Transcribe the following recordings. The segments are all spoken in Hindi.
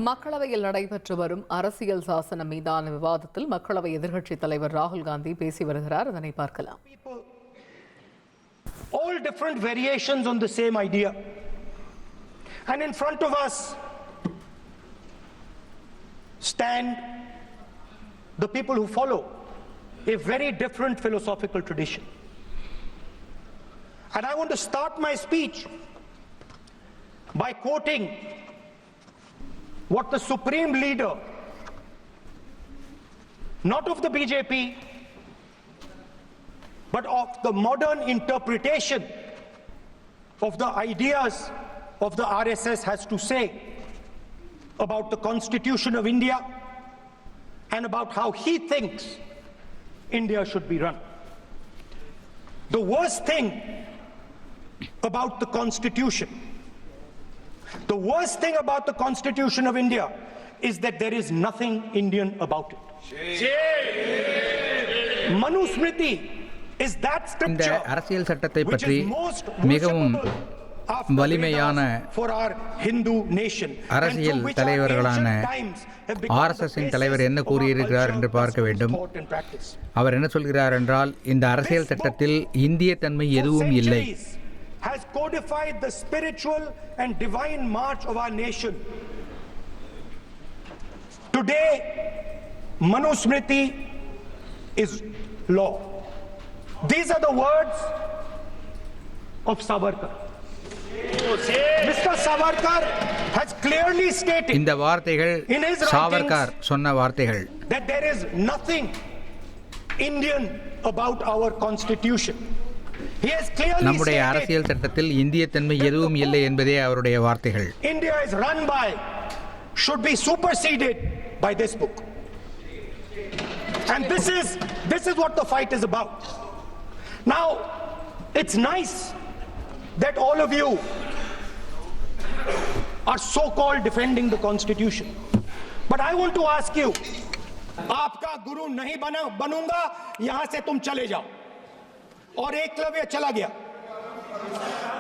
மக்களவையில் நடைபெற்று வரும் அரசியல் சாசனம் மீதான விவாதத்தில் மக்களவை எதிர்க்கட்சித் தலைவர் ராகுல் காந்தி பேசி வருகிறார். அதனை பார்க்கலாம். All different variations on the same idea, and in front of us stand the people who follow a very different philosophical tradition. And I want to start my speech by quoting what the supreme leader, not of the BJP, but of the modern interpretation of the ideas of the RSS has to say about the Constitution of India and about how he thinks India should be run. The worst thing about the Constitution, the worst thing about the Constitution of India is that there is nothing Indian about it. Manusmriti is that இந்த scripture அரசியல் சட்டத்தை which பற்றி is most மிகவும் worshipable after வலிமையான Vedas for our Hindu nation, அரசியல் and to which our தலைவர்களான ancient times have become the RSS-இன் basis தலைவர் என்ன of our கூறியிருக்கிறார் என்று culture, பார்க்க வேண்டும். thought and practice. அவர் என்ன சொல்கிறார் என்றால், இந்த அரசியல் சட்டத்தில் இந்திய தன்மை For எதுவும் இல்லை. centuries has codified the spiritual and divine march of our nation. Today, Manusmriti is law. These are the words of Savarkar. Mr. Savarkar has clearly stated இந்த வார்த்தைகள் in his சாவர்கார் சொன்ன வார்த்தைகள். that there is nothing Indian about our constitution. He has clearly நம்முடைய stated அரசியல் சட்டத்தில் இந்திய தன்மை எதுவும் இல்லை என்பதே அவருடைய வார்த்தைகள். India is run by, should be superseded by this book. And this is what the fight is about. Now, it's nice that all of you are so-called defending the Constitution. But I want to ask you, आपका गुरु नहीं बनूंगा, यहां से तुम चले जाओ. और एकलव्य चला गया.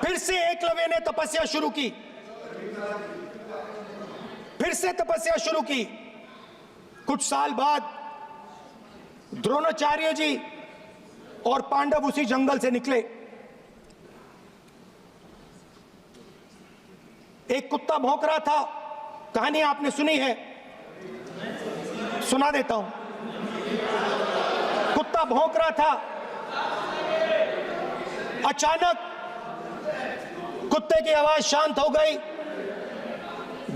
फिर से एकलव्य ने तपस्या शुरू की. फिर से तपस्या शुरू की. कुछ साल बाद द्रोणाचार्य जी और पांडव उसी जंगल से निकले. एक कुत्ता भौंक रहा था. कहानी आपने सुनी है, सुना देता हूं. कुत्ता भौंक रहा था. अचानक कुत्ते की आवाज शांत हो गई.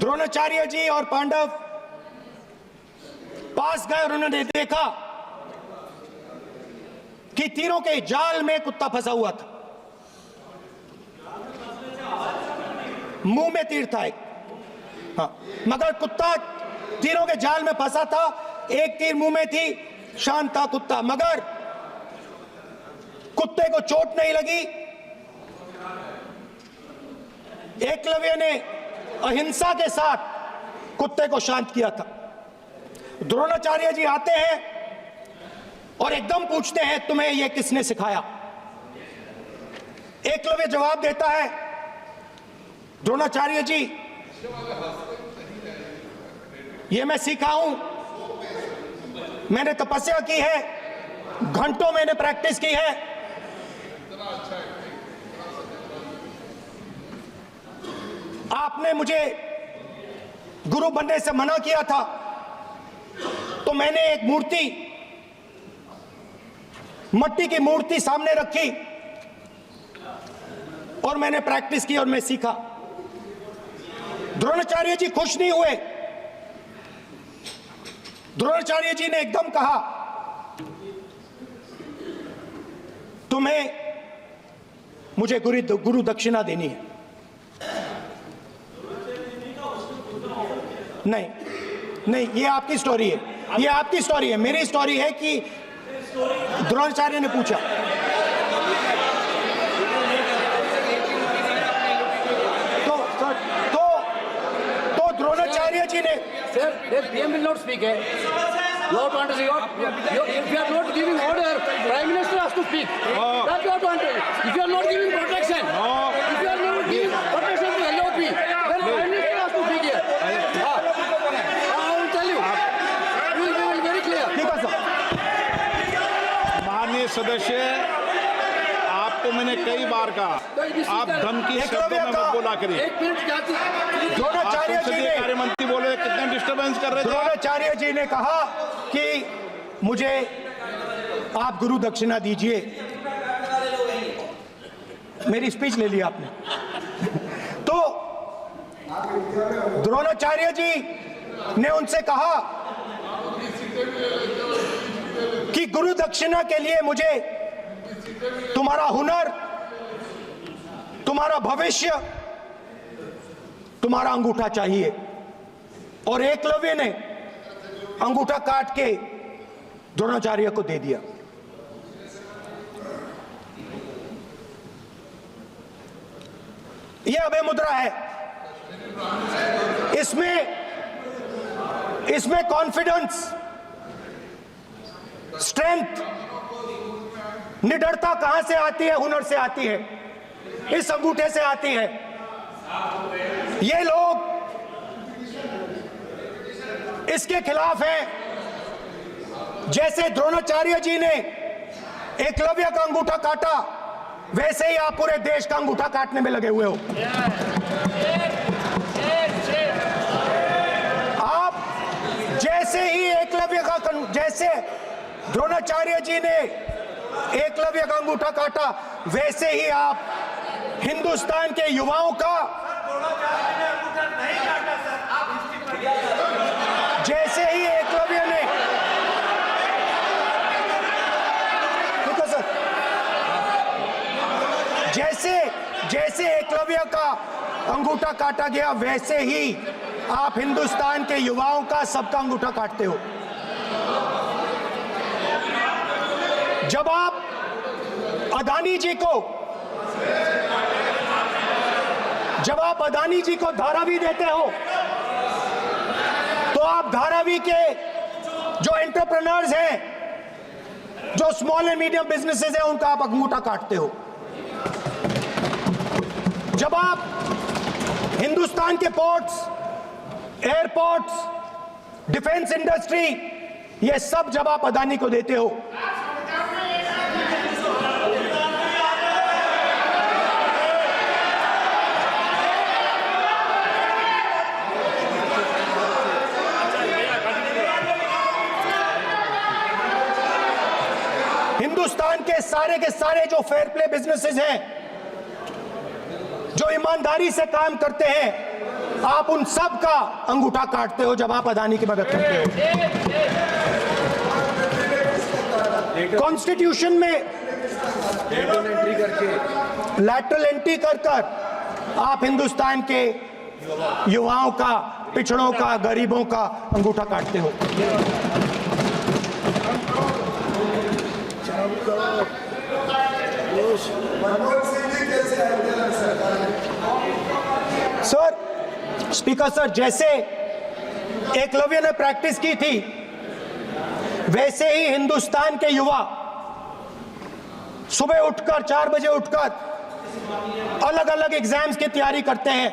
द्रोणाचार्य जी और पांडव पास गए और उन्होंने देखा कि तीरों के जाल में कुत्ता फंसा हुआ था. मुंह में तीर था एक. हाँ, मगर कुत्ता तीरों के जाल में फंसा था. एक तीर मुंह में थी. शांत था कुत्ता, मगर कुत्ते को चोट नहीं लगी. एकलव्य ने अहिंसा के साथ कुत्ते को शांत किया था. द्रोणाचार्य जी आते हैं और एकदम पूछते हैं, तुम्हें यह किसने सिखाया? एकलव्य जवाब देता है, द्रोणाचार्य जी, यह मैं सीखा हूं. मैंने तपस्या की है, घंटों मैंने प्रैक्टिस की है. आपने मुझे गुरु बनने से मना किया था, तो मैंने एक मूर्ति, मट्टी की मूर्ति सामने रखी और मैंने प्रैक्टिस की और मैं सीखा. द्रोणाचार्य जी खुश नहीं हुए. द्रोणाचार्य जी ने एकदम कहा, तुम्हें मुझे गुरु दक्षिणा देनी है. नहीं नहीं, ये आपकी स्टोरी है. ये आपकी स्टोरी है. मेरी स्टोरी है कि द्रोणाचार्य ने पूछा. तो द्रोणाचार्य जी ने, Sir, the PM will not speak. Lord want to say, if you are not giving order, Prime Minister has to speak. That's what you want to. If you are not giving protection, if you are not giving protection to LOP, then Prime Minister has to speak here. सदस्य, आपको मैंने कई बार कहा आप धमकी शब्दों में मत बोला करिए। एक मिनट क्या आप द्रोणाचार्य जी संसदीय ने कार्य मंत्री बोले, कितने डिस्टर्बेंस कर रहे थे। द्रोणाचार्य जी ने कहा कि मुझे आप गुरु दक्षिणा दीजिए। मेरी स्पीच ले ली आपने। तो द्रोणाचार्य जी ने उनसे कहा कि गुरु दक्षिणा के लिए मुझे तुम्हारा हुनर, तुम्हारा भविष्य, तुम्हारा अंगूठा चाहिए। और एकलव्य ने अंगूठा काट के द्रोणाचार्य को दे दिया। यह अभय मुद्रा है। इसमें कॉन्फिडेंस, स्ट्रेंथ, निडरता कहां से आती है? हुनर से आती है, इस अंगूठे से आती है। ये लोग इसके खिलाफ हैं। जैसे द्रोणाचार्य जी ने एकलव्य का अंगूठा काटा, वैसे ही आप पूरे देश का अंगूठा काटने में लगे हुए हो। आप जैसे ही जैसे द्रोणाचार्य जी ने एकलव्य का अंगूठा काटा, वैसे ही आप हिंदुस्तान के युवाओं का, जैसे ही एकलव्य ने, देखो सर, जैसे एकलव्य का अंगूठा काटा गया, वैसे ही आप हिंदुस्तान के युवाओं का, सबका अंगूठा काटते हो। जब आप अदानी जी को धारावी देते हो, तो आप धारावी के जो एंटरप्रेन्योर्स हैं, जो स्मॉल एंड मीडियम बिजनेसेस हैं, उनका आप अंगूठा काटते हो। जब आप हिंदुस्तान के पोर्ट्स, एयरपोर्ट्स, डिफेंस इंडस्ट्री, ये सब जब आप अदानी को देते हो, हिंदुस्तान के सारे जो फेयर प्ले बिजनेसेस हैं, जो ईमानदारी से काम करते हैं, आप उन सब का अंगूठा काटते हो जब आप अदानी की मदद करते हो। कॉन्स्टिट्यूशन में लैटरल एंट्री कर आप हिंदुस्तान के युवाओं का, पिछड़ों का, गरीबों का अंगूठा काटते हो। सर, स्पीकर सर, जैसे एकलव्य ने प्रैक्टिस की थी, वैसे ही हिंदुस्तान के युवा सुबह उठकर 4 बजे उठकर अलग अलग एग्जाम्स की तैयारी करते हैं।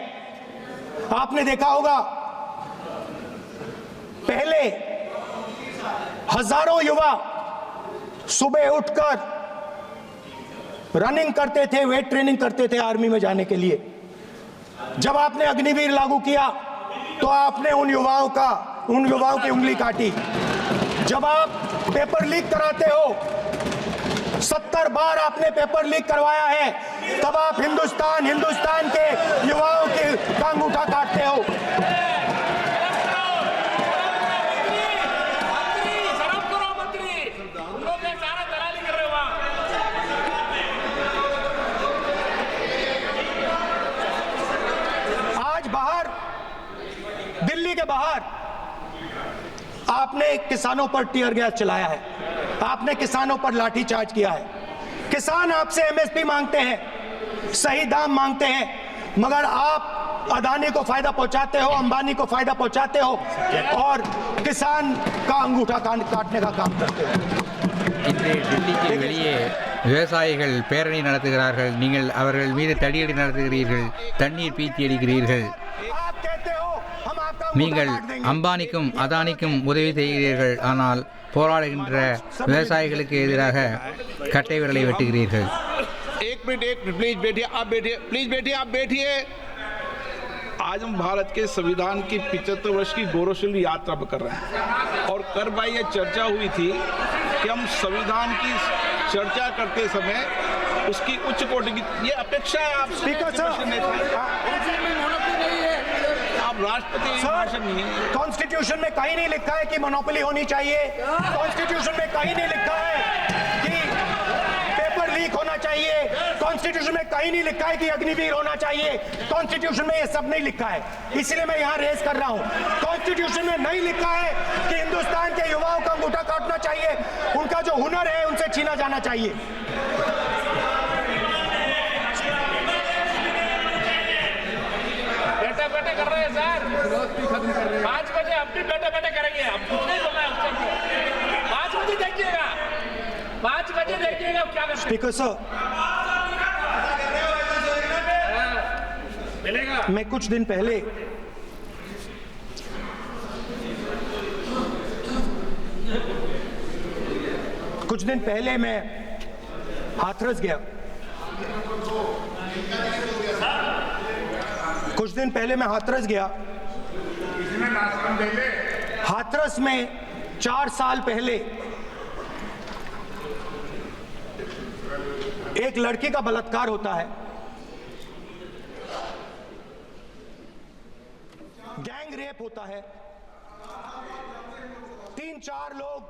आपने देखा होगा, पहले हजारों युवा सुबह उठकर रनिंग करते थे, वेट ट्रेनिंग करते थे आर्मी में जाने के लिए। जब आपने अग्निवीर लागू किया, तो आपने उन युवाओं की उंगली काटी। जब आप पेपर लीक कराते हो, 70 बार आपने पेपर लीक करवाया है, तब आप हिंदुस्तान के युवाओं के का अंगूठा काटते हो। दिल्ली के बाहर आपने किसानों पर टीयर गैस चलाया है, आपने किसानों पर लाठीचार्ज किया है। किसान आपसे एमएसपी मांगते हैं, सही दाम मांगते हैं, मगर आप अदानी को फायदा पहुंचाते हो, अंबानी को फायदा पहुंचाते हो और किसान का अंगूठा काटने का काम करते हो। இன்று டெல்லிக்கு வெளியே விவசாயிகள் பேரணி நடத்துகிறார்கள். நீங்கள் அவர்கள் மீது தடியடி நடத்துகிறீர்கள், தண்ணீர் பீச்சி அடிக்கிறீர்கள். आप कहते हो हम आपका நீங்கள் அம்பானிக்கும் அதானிக்கும் உதவி செய்கிறீர்கள், ஆனால் போராடுகின்ற விவசாயிகளுக்கு எதிராக கட்டை விரலை வெட்டுகிறீர்கள். एक मिनट प्लीज बैठिए, आप बैठिए. आज हम भारत के संविधान की 75 वर्ष की गौरवशाली यात्रा कर रहे हैं और कर भाई ये चर्चा हुई थी कि हम संविधान की चर्चा करते समय उसकी उच्च कोटि की ये अपेक्षा है आप स्पीकर सर, आप राष्ट्रपति भाषण नहीं है. कॉन्स्टिट्यूशन में कहीं नहीं लिखा है कि मोनोपोली होनी चाहिए. कॉन्स्टिट्यूशन में कहीं नहीं लिखा है कि पेपर लीक होना चाहिए. कॉन्स्टिट्यूशन में कहीं नहीं लिखा है कि अग्निवीर होना चाहिए. कॉन्स्टिट्यूशन में ये सब नहीं लिखा है, इसलिए मैं यहाँ रेस कर रहा हूँ. कॉन्स्टिट्यूशन में नहीं लिखा है कि हिंदुस्तान के युवाओं का अंगूठा काटना चाहिए, उनका जो हुनर है उनसे छीना जाना चाहिए. बैठे कर रहे हैं सर. 5 बजे हम भी बैठे करेंगे. हम कुछ नहीं बोलना है उससे. 5 बजे देखिएगा, 5 बजे देखिएगा क्या करते हैं. स्पीकर सर, मिलेगा. मैं कुछ दिन पहले मैं हाथरस गया. हाथरस में 4 साल पहले एक लड़की का बलात्कार होता है. गैंग रेप होता है. 3-4 लोग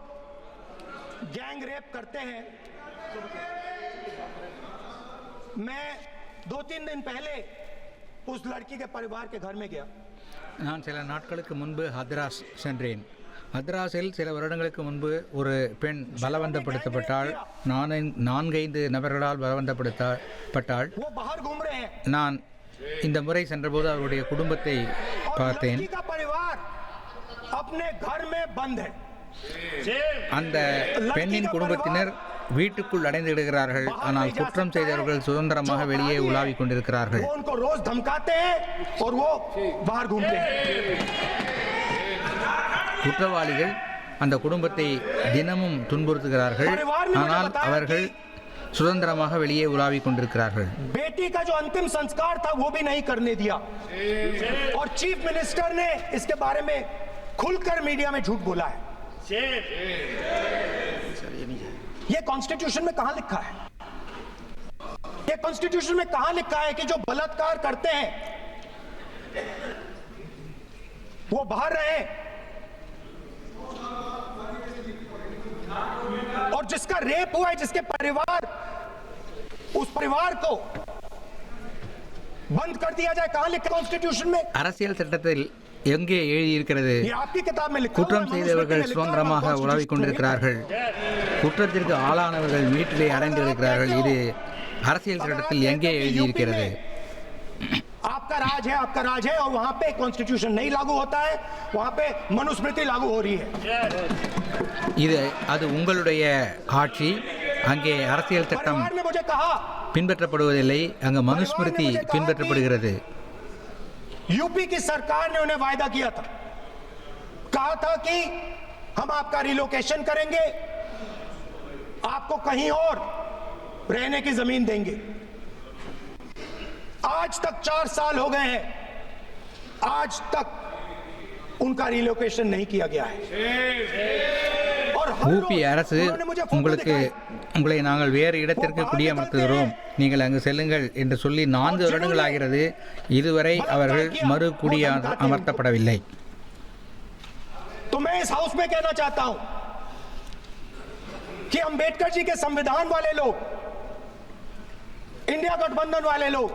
गैंग रेप करते हैं. मैं 2-3 दिन पहले उस लड़की के परिवार के घर में गया. நான் சில நாட்களுக்கு முன்பு ஹத்ராஸ் சென்றேன். ஹத்ராஸில் சில வருடங்களுக்கு முன்பு ஒரு பெண் பலவந்தப்படுத்தப்பட்டால், 4-5 நபர்களால் பலவந்தப்படுத்தப்பட்டாள். वो बाहर घूम रहे हैं. நான் இந்த முறை சென்றபோது அவருடைய குடும்பத்தை பார்த்தேன். लड़की का परिवार अपने घर में बंद है. அந்த பெண்ணின் குடும்பத்தினர் வீட்டுக்குள் அடைந்து விடுகிறார்கள், ஆனால் குற்றம் செய்தவர்கள் சுதந்திரமாக வெளியே உலாவிக் கொண்டிருக்கிறார்கள். वो उनको रोज धमकाते हैं और वो बाहर घूमते हैं. குற்றவாளிகள் அந்த குடும்பத்தை தினமும் துன்புறுத்துகிறார்கள், ஆனால் அவர்கள் சுதந்திரமாக வெளியே உலாவிக் கொண்டிருக்கிறார்கள். बेटी का जो अंतिम संस्कार था वो भी नहीं करने दिया. और चीफ मिनिस्टर ने इसके बारे में खुलकर मीडिया में झूठ बोला है. ये कॉन्स्टिट्यूशन में कहां लिखा है? ये कॉन्स्टिट्यूशन में कहां लिखा है कि जो बलात्कार करते हैं वो बाहर रहे और जिसका रेप हुआ है, जिसके परिवार, उस परिवार को बंद कर दिया जाए? कहां लिखा कॉन्स्टिट्यूशन में? அரசியல் சட்டத்தில் எங்கே எழுதியிருக்கிறது? ये आपकी किताब में लिखा हुआ है. குற்றம் செய்தவர்கள் சுதந்திரமாக உலாவிக் கொண்டிருக்கிறார்கள், குற்றத்திற்கு ஆளானவர்கள் வீட்டிலே அடைந்து இருக்கிறார்கள். இது அரசியல் சட்டத்தில் எங்கே எழுதியிருக்கிறது? आपका राज है और वहां पे कॉन्स्टिट्यूशन नहीं लागू होता है, वहां पे मनुस्मृति लागू हो रही है. அது உங்களுடைய ஆட்சி, அங்கே அரசியல் சட்டம் परिवार ने मुझे कहा, பின்பற்றப்படுவதில்லை, அங்கு மனுஸ்மிருதி பின்பற்றப்படுகிறது. यूपी की सरकार ने उन्हें वायदा किया था, कहा था कि हम आपका रिलोकेशन करेंगे, आपको कहीं और रहने की जमीन देंगे. आज तक 4 साल हो गए हैं, आज तक उनका रिलोकेशन नहीं किया गया है. और ஊபி அரசு உங்களை நாங்கள் வேறு இடத்திற்கு குடியமர்த்துகிறோம், நீங்கள் அங்கு செல்லுங்கள் என்று சொல்லி 4 வருடங்கள் ஆகிறது. இதுவரை அவர்கள் மறு குடியமர்த்தப்படவில்லை. तो मैं इस हाउस में कहना चाहता हूं कि अंबेडकर जी के संविधान वाले लोग, इंडिया गठबंधन वाले लोग,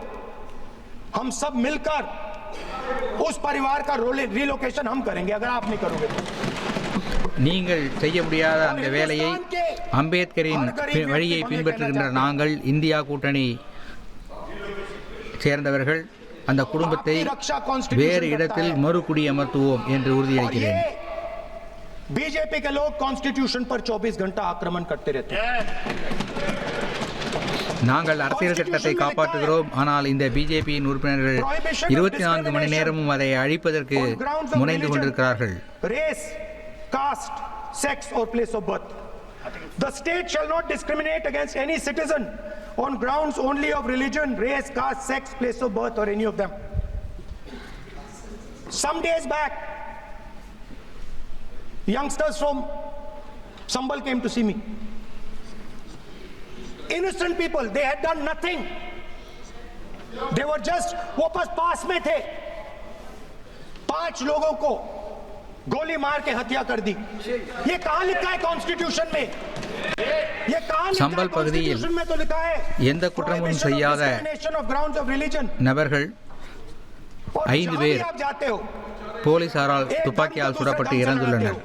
हम सब मिलकर उस परिवार का रिलोकेशन हम करेंगे, अगर आप नहीं करोगे तो. நீங்கள் செய்ய முடியாத அந்த வேலையை அம்பேத்கரின் வழியை பின்பற்றுகின்ற நாங்கள், இந்தியா கூட்டணி சேர்ந்தவர்கள், அந்த குடும்பத்தை வேறு இடத்தில் மறுகுடியமர்த்துவோம் என்று உறுதியளிக்கிறேன். बीजेपी के लोग कॉन्स्टिट्यूशन पर 24 घंटा आक्रमण करते रहते हैं. நாங்கள் அரசியல் சட்டத்தை காப்பாற்றுகிறோம், ஆனால் இந்த பிஜேபியின் உறுப்பினர்கள் 24 மணி நேரமும் அதை அழிப்பதற்கு முனைந்து கொண்டிருக்கிறார்கள். Race, caste, sex or place of birth. The state shall not discriminate against any citizen on grounds only of religion, race, caste, sex, place of birth or any of them. Some days back, youngsters from Sambal came to see me. Innocent people, they had done nothing. They were just, वो पास में थे, 5 लोगों को गोली मार के हत्या कर दी. ये कहाँ लिखा है कॉन्स्टिट्यूशन में? ये कहाँ लिखा है சம்பல் பகுதியில் कॉन्स्टिट्यूशन में? तो लिखा है எந்த குற்றமும் செய்யாத discrimination of grounds of religion. நபர்கள் और 5 जहाँ பேர் भी आप जाते हो, போலீசாரால் துப்பாக்கியால் சுடப்பட்டு இறந்துள்ளனர்.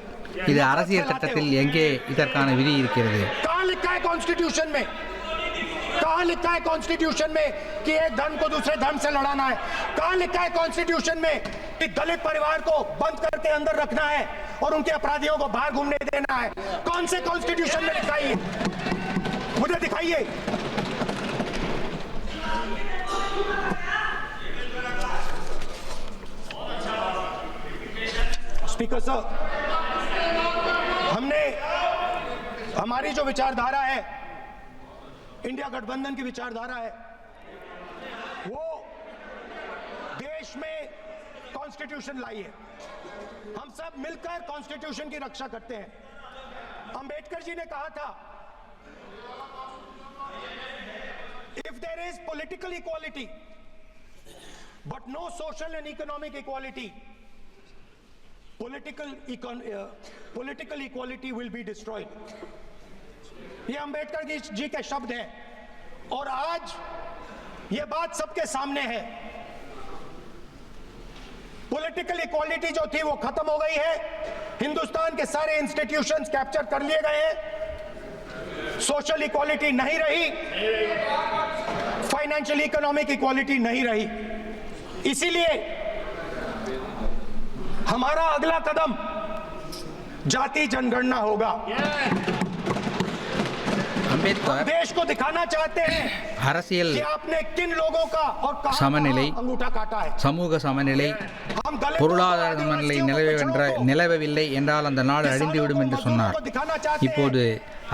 இது அரசியல் சட்டத்தில் எங்கே இதற்கான விதி இருக்கிறது? कहाँ लिखा है कॉन्स्टिट्यूशन में? कहाँ लिखा है कॉन्स्टिट्यूशन में कि एक धर्म को दूसरे धर्म से लड़ाना है? कहाँ लिखा है कॉन्स्टिट्यूशन में कि दलित परिवार को बंद करके अंदर रखना है और उनके अपराधियों को बाहर घूमने देना है? कौन से कॉन्स्टिट्यूशन में लिखा है? मुझे दिखाइए. स्पीकर सर, हमने हमारी जो विचारधारा है, इंडिया गठबंधन की विचारधारा है, वो देश में कॉन्स्टिट्यूशन लाई है. हम सब मिलकर कॉन्स्टिट्यूशन की रक्षा करते हैं. अंबेडकर जी ने कहा था, if there is political equality but no social and economic equality, political equality will be destroyed. ये अंबेडकर जी के शब्द हैं और आज ये बात सबके सामने है. पॉलिटिकल इक्वालिटी जो थी वो खत्म हो गई है. हिंदुस्तान के सारे इंस्टीट्यूशंस कैप्चर कर लिए गए हैं. सोशल इक्वालिटी नहीं रही, फाइनेंशियल इकोनॉमिक इक्वालिटी नहीं रही. इसीलिए हमारा अगला कदम जाति जनगणना होगा. அம்பேத்கர் देश को दिखाना चाहते हैं அரசியல் कि आपने किन लोगों का और कहां சமநிலை, अंगूठा काटा है. சமூக சமநிலை, हम दलितों பொருளாதார को, சமநிலை आदिवासियों को, நிலவவில்லை என்றால் அந்த நாடு அழிந்துவிடும் என்று சொன்னார். இப்போது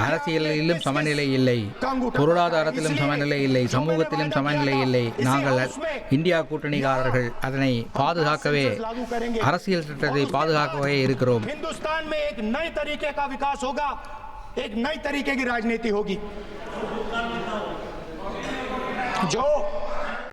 அரசியலிலும் சமநிலை இல்லை, பொருளாதாரத்திலும் சமநிலை இல்லை, சமூகத்திலும் சமநிலை இல்லை. நாங்கள் இந்தியா கூட்டணிக்காரர்கள் அதனை பாதுகாக்கவே, அரசியல் சட்டத்தை பாதுகாக்கவே இருக்கிறோம். हिंदुस्तान में एक नए तरीके का विकास होगा, एक नई तरीके की राजनीति होगी. जो